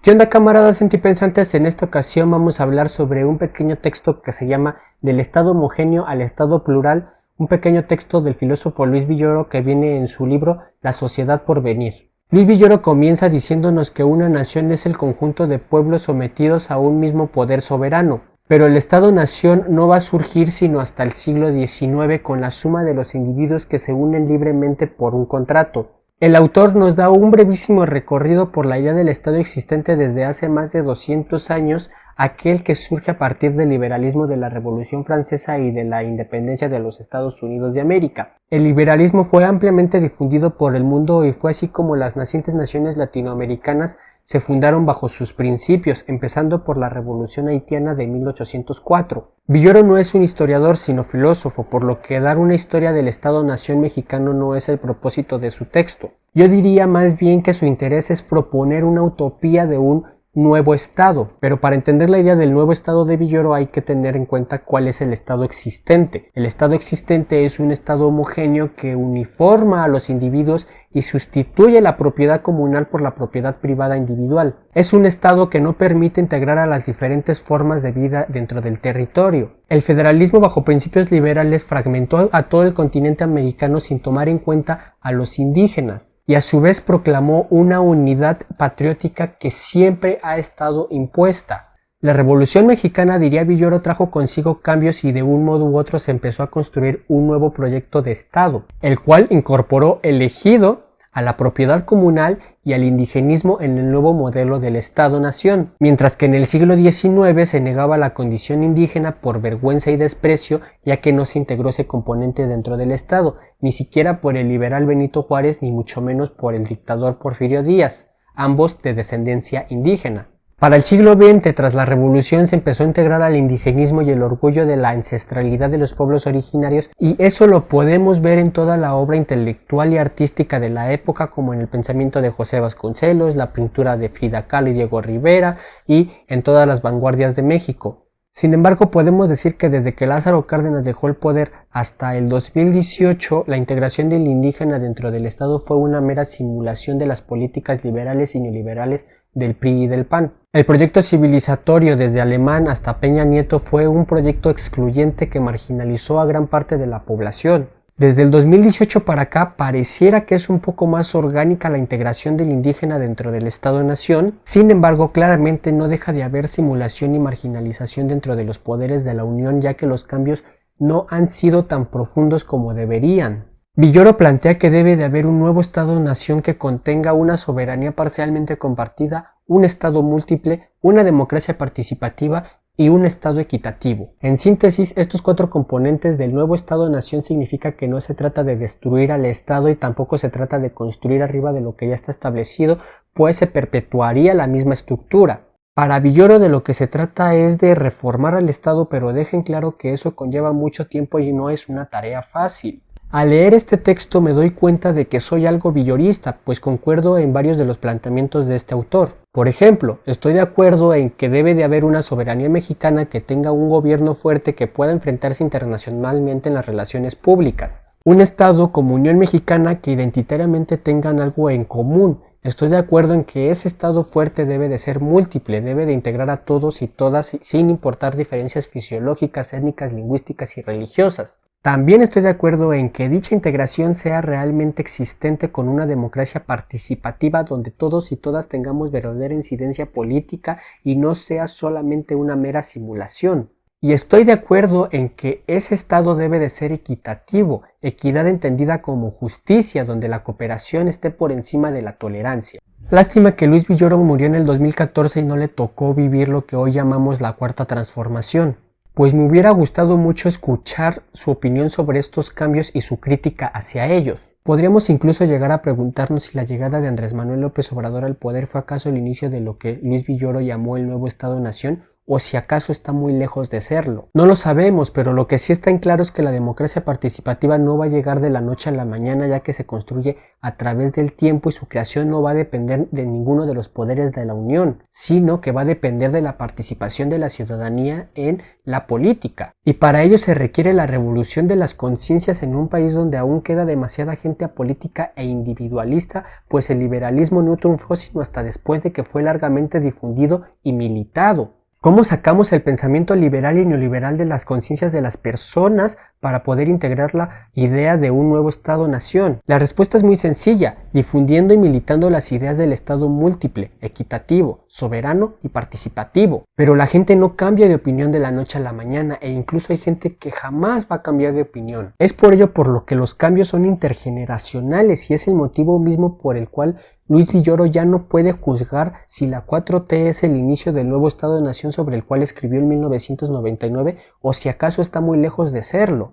¿Qué onda, camaradas sentipensantes? En esta ocasión vamos a hablar sobre un pequeño texto que se llama Del estado homogéneo al estado plural, un pequeño texto del filósofo Luis Villoro que viene en su libro La sociedad por venir. Luis Villoro comienza diciéndonos que una nación es el conjunto de pueblos sometidos a un mismo poder soberano, pero el estado-nación no va a surgir sino hasta el siglo XIX con la suma de los individuos que se unen libremente por un contrato. El autor nos da un brevísimo recorrido por la idea del Estado existente desde hace más de 200 años, aquel que surge a partir del liberalismo de la Revolución Francesa y de la independencia de los Estados Unidos de América. El liberalismo fue ampliamente difundido por el mundo y fue así como las nacientes naciones latinoamericanas se fundaron bajo sus principios, empezando por la Revolución Haitiana de 1804. Villoro no es un historiador sino filósofo, por lo que dar una historia del Estado-Nación mexicano no es el propósito de su texto. Yo diría más bien que su interés es proponer una utopía de un nuevo Estado, pero para entender la idea del nuevo Estado de Villoro hay que tener en cuenta cuál es el Estado existente. El Estado existente es un Estado homogéneo que uniforma a los individuos y sustituye la propiedad comunal por la propiedad privada individual. Es un Estado que no permite integrar a las diferentes formas de vida dentro del territorio. El federalismo bajo principios liberales fragmentó a todo el continente americano sin tomar en cuenta a los indígenas, y a su vez proclamó una unidad patriótica que siempre ha estado impuesta. La Revolución Mexicana, diría Villoro, trajo consigo cambios y de un modo u otro se empezó a construir un nuevo proyecto de Estado, el cual incorporó el ejido a la propiedad comunal y al indigenismo en el nuevo modelo del Estado-Nación, mientras que en el siglo XIX se negaba la condición indígena por vergüenza y desprecio, ya que no se integró ese componente dentro del Estado, ni siquiera por el liberal Benito Juárez, ni mucho menos por el dictador Porfirio Díaz, ambos de descendencia indígena. Para el siglo XX, tras la Revolución, se empezó a integrar al indigenismo y el orgullo de la ancestralidad de los pueblos originarios, y eso lo podemos ver en toda la obra intelectual y artística de la época, como en el pensamiento de José Vasconcelos, la pintura de Frida Kahlo y Diego Rivera, y en todas las vanguardias de México. Sin embargo, podemos decir que desde que Lázaro Cárdenas dejó el poder hasta el 2018, la integración del indígena dentro del Estado fue una mera simulación de las políticas liberales y neoliberales del PRI y del PAN. El proyecto civilizatorio desde Alemán hasta Peña Nieto fue un proyecto excluyente que marginalizó a gran parte de la población. Desde el 2018 para acá pareciera que es un poco más orgánica la integración del indígena dentro del Estado-Nación, sin embargo claramente no deja de haber simulación y marginalización dentro de los poderes de la Unión, ya que los cambios no han sido tan profundos como deberían. Villoro plantea que debe de haber un nuevo Estado-Nación que contenga una soberanía parcialmente compartida, un Estado múltiple, una democracia participativa y un Estado equitativo. En síntesis, estos cuatro componentes del nuevo Estado-Nación significa que no se trata de destruir al Estado y tampoco se trata de construir arriba de lo que ya está establecido, pues se perpetuaría la misma estructura. Para Villoro de lo que se trata es de reformar al Estado, pero dejen claro que eso conlleva mucho tiempo y no es una tarea fácil. Al leer este texto me doy cuenta de que soy algo villorista, pues concuerdo en varios de los planteamientos de este autor. Por ejemplo, estoy de acuerdo en que debe de haber una soberanía mexicana que tenga un gobierno fuerte que pueda enfrentarse internacionalmente en las relaciones públicas. Un Estado como Unión Mexicana que identitariamente tengan algo en común. Estoy de acuerdo en que ese Estado fuerte debe de ser múltiple, debe de integrar a todos y todas sin importar diferencias fisiológicas, étnicas, lingüísticas y religiosas. También estoy de acuerdo en que dicha integración sea realmente existente con una democracia participativa donde todos y todas tengamos verdadera incidencia política y no sea solamente una mera simulación. Y estoy de acuerdo en que ese Estado debe de ser equitativo, equidad entendida como justicia, donde la cooperación esté por encima de la tolerancia. Lástima que Luis Villoro murió en el 2014 y no le tocó vivir lo que hoy llamamos la Cuarta Transformación, pues me hubiera gustado mucho escuchar su opinión sobre estos cambios y su crítica hacia ellos. Podríamos incluso llegar a preguntarnos si la llegada de Andrés Manuel López Obrador al poder fue acaso el inicio de lo que Luis Villoro llamó el nuevo Estado-Nación, o si acaso está muy lejos de serlo. No lo sabemos, pero lo que sí está en claro es que la democracia participativa no va a llegar de la noche a la mañana, ya que se construye a través del tiempo y su creación no va a depender de ninguno de los poderes de la Unión, sino que va a depender de la participación de la ciudadanía en la política. Y para ello se requiere la revolución de las conciencias en un país donde aún queda demasiada gente apolítica e individualista, pues el liberalismo no triunfó sino hasta después de que fue largamente difundido y militado. ¿Cómo sacamos el pensamiento liberal y neoliberal de las conciencias de las personas para poder integrar la idea de un nuevo Estado-nación? La respuesta es muy sencilla, difundiendo y militando las ideas del Estado múltiple, equitativo, soberano y participativo. Pero la gente no cambia de opinión de la noche a la mañana e incluso hay gente que jamás va a cambiar de opinión. Es por ello por lo que los cambios son intergeneracionales y es el motivo mismo por el cual Luis Villoro ya no puede juzgar si la 4T es el inicio del nuevo Estado de Nación sobre el cual escribió en 1999 o si acaso está muy lejos de serlo.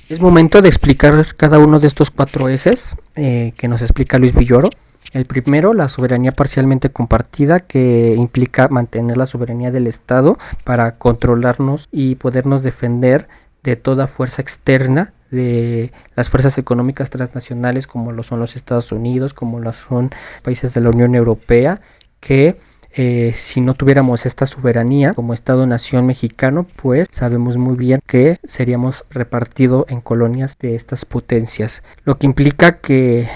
Es momento de explicar cada uno de estos 4 ejes que nos explica Luis Villoro. El primero, la soberanía parcialmente compartida, que implica mantener la soberanía del Estado para controlarnos y podernos defender de toda fuerza externa, de las fuerzas económicas transnacionales como lo son los Estados Unidos, como lo son países de la Unión Europea, que si no tuviéramos esta soberanía como Estado-nación mexicano, pues sabemos muy bien que seríamos repartidos en colonias de estas potencias, lo que implica que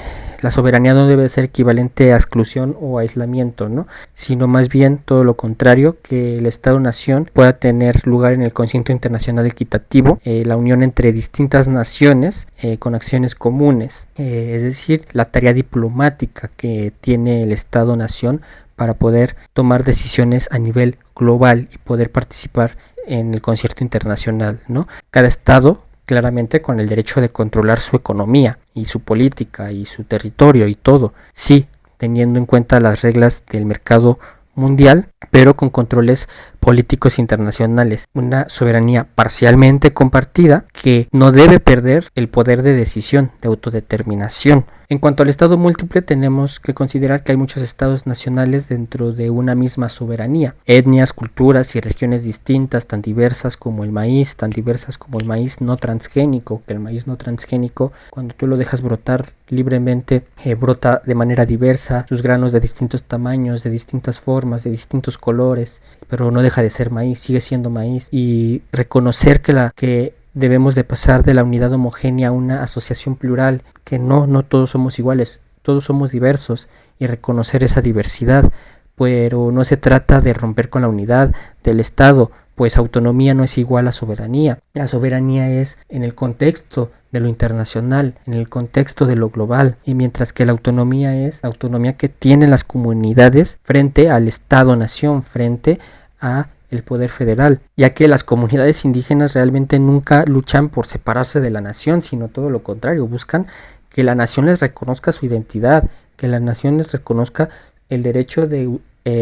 la soberanía no debe ser equivalente a exclusión o aislamiento, ¿no? Sino más bien todo lo contrario, que el Estado-nación pueda tener lugar en el concierto internacional equitativo, la unión entre distintas naciones con acciones comunes, es decir, la tarea diplomática que tiene el Estado-nación para poder tomar decisiones a nivel global y poder participar en el concierto internacional, ¿no? Cada estado claramente con el derecho de controlar su economía y su política y su territorio y todo, sí, teniendo en cuenta las reglas del mercado mundial, pero con controles políticos internacionales. Una soberanía parcialmente compartida que no debe perder el poder de decisión, de autodeterminación. En cuanto al Estado múltiple, tenemos que considerar que hay muchos estados nacionales dentro de una misma soberanía, etnias, culturas y regiones distintas, tan diversas como el maíz, tan diversas como el maíz no transgénico, que el maíz no transgénico, cuando tú lo dejas brotar libremente, brota de manera diversa, sus granos de distintos tamaños, de distintas formas, de distintos colores, pero no deja de ser maíz, sigue siendo maíz. Y reconocer que debemos de pasar de la unidad homogénea a una asociación plural, que no todos somos iguales, todos somos diversos, y reconocer esa diversidad, pero no se trata de romper con la unidad del Estado, pues autonomía no es igual a soberanía. La soberanía es en el contexto de lo internacional, en el contexto de lo global, y mientras que la autonomía es la autonomía que tienen las comunidades frente al Estado-nación, frente a el poder federal, ya que las comunidades indígenas realmente nunca luchan por separarse de la nación, sino todo lo contrario, buscan que la nación les reconozca su identidad, que la nación les reconozca el derecho de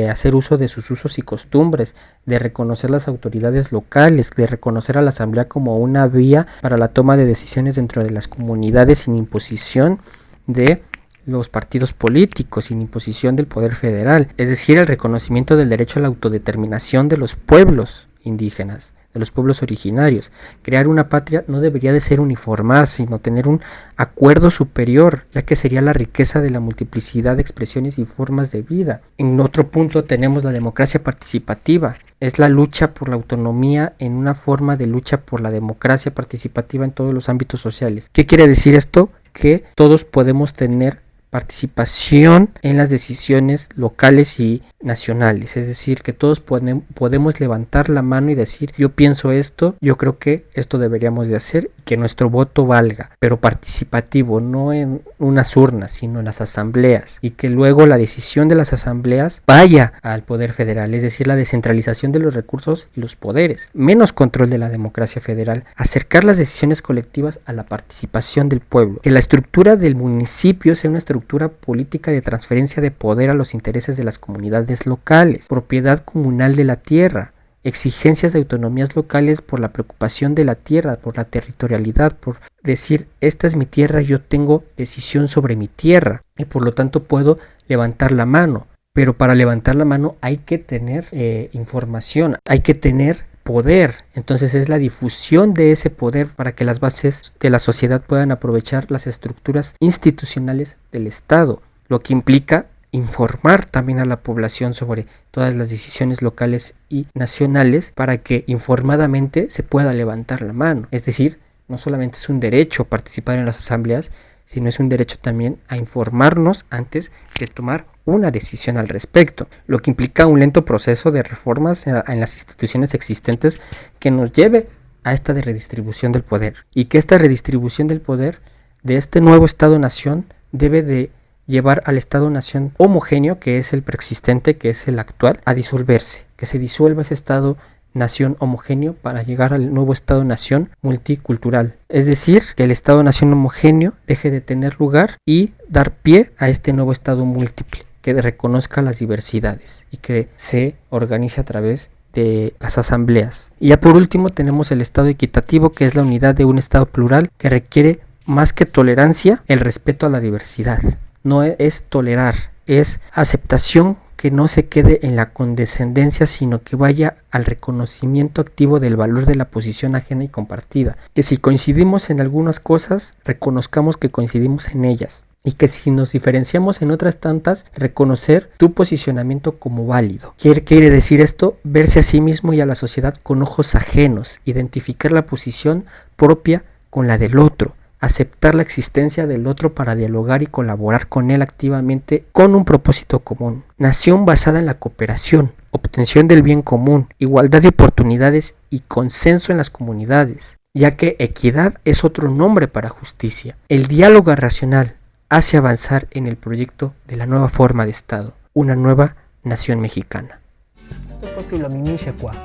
hacer uso de sus usos y costumbres, de reconocer las autoridades locales, de reconocer a la asamblea como una vía para la toma de decisiones dentro de las comunidades sin imposición de los partidos políticos, sin imposición del poder federal, es decir, el reconocimiento del derecho a la autodeterminación de los pueblos indígenas, de los pueblos originarios. Crear una patria no debería de ser uniformar, sino tener un acuerdo superior, ya que sería la riqueza de la multiplicidad de expresiones y formas de vida. En otro punto tenemos la democracia participativa. Es la lucha por la autonomía en una forma de lucha por la democracia participativa en todos los ámbitos sociales. ¿Qué quiere decir esto? Que todos podemos tener participación en las decisiones locales y nacionales, es decir, que todos podemos levantar la mano y decir yo pienso esto, yo creo que esto deberíamos de hacer, que nuestro voto valga, pero participativo, no en unas urnas, sino en las asambleas, y que luego la decisión de las asambleas vaya al poder federal, es decir, la descentralización de los recursos y los poderes, menos control de la democracia federal, acercar las decisiones colectivas a la participación del pueblo, que la estructura del municipio sea una estructura política de transferencia de poder a los intereses de las comunidades locales, propiedad comunal de la tierra, exigencias de autonomías locales por la preocupación de la tierra, por la territorialidad, por decir esta es mi tierra, yo tengo decisión sobre mi tierra y por lo tanto puedo levantar la mano. Pero para levantar la mano hay que tener información, hay que tener poder. Entonces es la difusión de ese poder para que las bases de la sociedad puedan aprovechar las estructuras institucionales del Estado, lo que implica informar también a la población sobre todas las decisiones locales y nacionales para que informadamente se pueda levantar la mano. Es decir, no solamente es un derecho participar en las asambleas, sino es un derecho también a informarnos antes de tomar una decisión al respecto, lo que implica un lento proceso de reformas en las instituciones existentes que nos lleve a esta redistribución del poder, y que esta redistribución del poder de este nuevo Estado-Nación debe de llevar al Estado-Nación homogéneo, que es el preexistente, que es el actual, a disolverse, que se disuelva ese Estado-Nación homogéneo para llegar al nuevo Estado-Nación multicultural. Es decir, que el Estado-Nación homogéneo deje de tener lugar y dar pie a este nuevo Estado múltiple, que reconozca las diversidades y que se organice a través de las asambleas. Y ya por último tenemos el Estado equitativo, que es la unidad de un Estado plural que requiere más que tolerancia, el respeto a la diversidad. No es tolerar, es aceptación que no se quede en la condescendencia, sino que vaya al reconocimiento activo del valor de la posición ajena y compartida. Que si coincidimos en algunas cosas, reconozcamos que coincidimos en ellas. Y que si nos diferenciamos en otras tantas, reconocer tu posicionamiento como válido. ¿Qué quiere decir esto? Verse a sí mismo y a la sociedad con ojos ajenos, identificar la posición propia con la del otro, aceptar la existencia del otro para dialogar y colaborar con él activamente con un propósito común. Nación basada en la cooperación, obtención del bien común, igualdad de oportunidades y consenso en las comunidades, ya que equidad es otro nombre para justicia. El diálogo racional hace avanzar en el proyecto de la nueva forma de Estado, una nueva nación mexicana.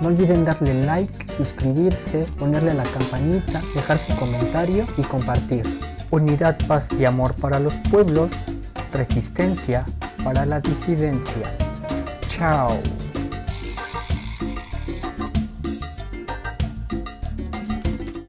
No olviden darle like, suscribirse, ponerle a la campanita, dejar su comentario y compartir. Unidad, paz y amor para los pueblos, resistencia para la disidencia. Chao.